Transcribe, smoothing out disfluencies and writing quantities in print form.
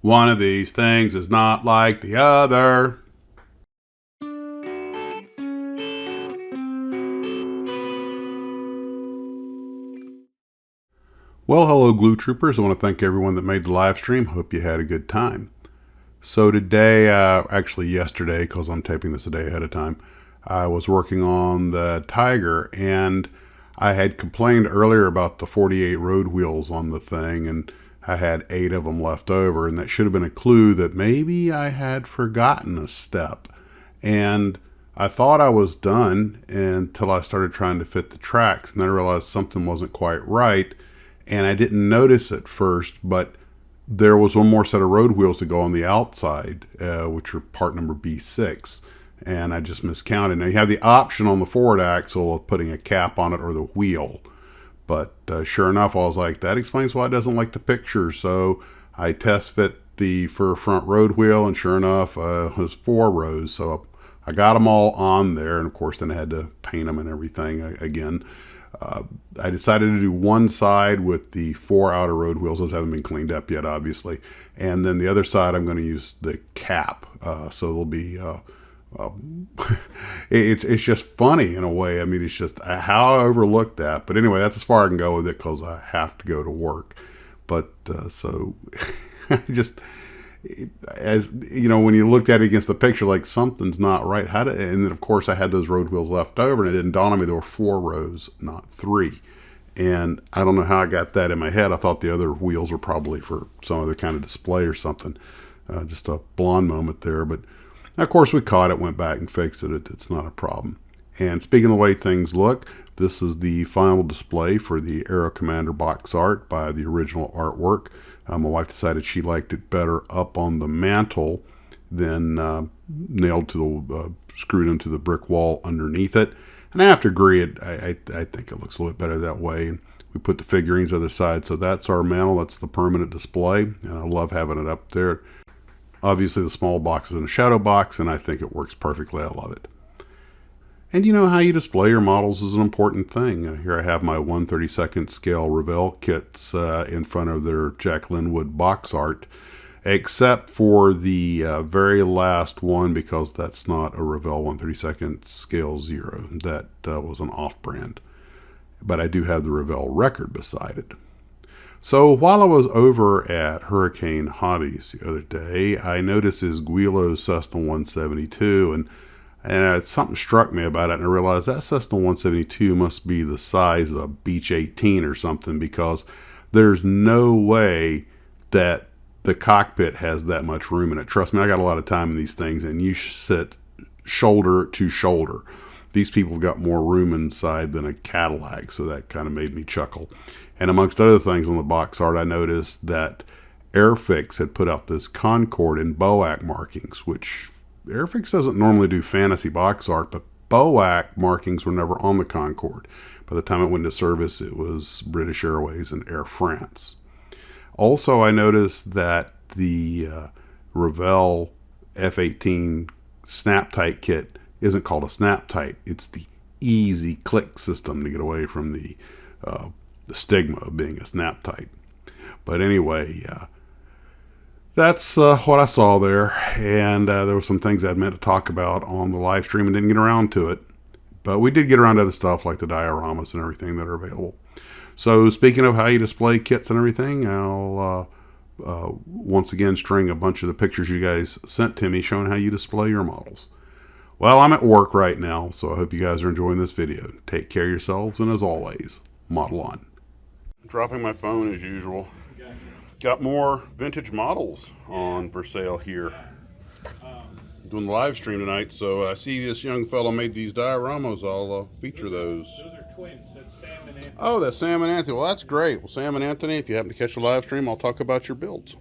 One of these things is not like the other. Well, hello, Glue Troopers. I want to thank everyone that made the live stream. Hope you had a good time. So today, actually yesterday, because I'm taping this a day ahead of time, I was working on the Tiger, and I had complained earlier about the 48 road wheels on the thing, and I had 8 of them left over, and that should have been a clue that maybe I had forgotten a step. And I thought I was done until I started trying to fit the tracks, and then I realized something wasn't quite right, and I didn't notice at first, but there was one more set of road wheels to go on the outside, which are part number B6, and I just miscounted. Now you have the option on the forward axle of putting a cap on it or the wheel, but sure enough, I was like, that explains why it doesn't like the picture. So I test fit the front road wheel, and sure enough, it was 4 rows. So I got them all on there, and of course then I had to paint them and everything again. I decided to do one side with the 4 outer road wheels. Those haven't been cleaned up yet, obviously. And then the other side, I'm going to use the cap. So it'll be, it's just funny in a way. I mean, it's just how I overlooked that. But anyway, that's as far I can go with it because I have to go to work. But so I just, as you know, when you looked at it against the picture, like something's not right. And then of course I had those road wheels left over, and it didn't dawn on me there were 4 rows, not 3. And I don't know how I got that in my head. I thought the other wheels were probably for some other kind of display or something. Just a blonde moment there. But of course we caught it, went back and fixed it. It's not a problem. And speaking of the way things look, this is the final display for the Aero Commander box art by the original artwork. My wife decided she liked it better up on the mantle than nailed to the screwed into the brick wall underneath it. And I have to agree, I think it looks a little bit better that way. And we put the figurines on the side, so that's our mantle. That's the permanent display, and I love having it up there. Obviously, the small box is in a shadow box, and I think it works perfectly. I love it. And you know, how you display your models is an important thing. Here I have my 1/32 scale Revell kits in front of their Jack Linwood box art, except for the very last one, because that's not a Revell 1/32 scale 0. That was an off-brand. But I do have the Revell record beside it. So while I was over at Hurricane Hobbies the other day, I noticed this Guilo Cessna 172, and something struck me about it, and I realized that Cessna 172 must be the size of a Beech 18 or something, because there's no way that the cockpit has that much room in it. Trust me, I got a lot of time in these things, and you sit shoulder to shoulder. These people have got more room inside than a Cadillac, so that kind of made me chuckle. And amongst other things on the box art, I noticed that Airfix had put out this Concorde in BOAC markings, which Airfix doesn't normally do fantasy box art, but BOAC markings were never on the Concorde. By the time it went into service, it was British Airways and Air France. Also, I noticed that the Revell F-18 Snap-Tight kit isn't called a Snap-Tight. It's the easy click system to get away from the stigma of being a Snap-Tight. But anyway, that's what I saw there, and there were some things I'd meant to talk about on the live stream and didn't get around to it. But we did get around to other stuff like the dioramas and everything that are available. So speaking of how you display kits and everything, I'll once again string a bunch of the pictures you guys sent to me showing how you display your models. Well, I'm at work right now, so I hope you guys are enjoying this video. Take care of yourselves, and as always, model on. Dropping my phone as usual. Got more vintage models on for sale here. Doing the live stream tonight, so I see this young fellow made these dioramas. I'll feature those. Those are twins. That's Sam and Anthony. Oh, that's Sam and Anthony. Well, that's great. Well, Sam and Anthony, if you happen to catch the live stream, I'll talk about your builds.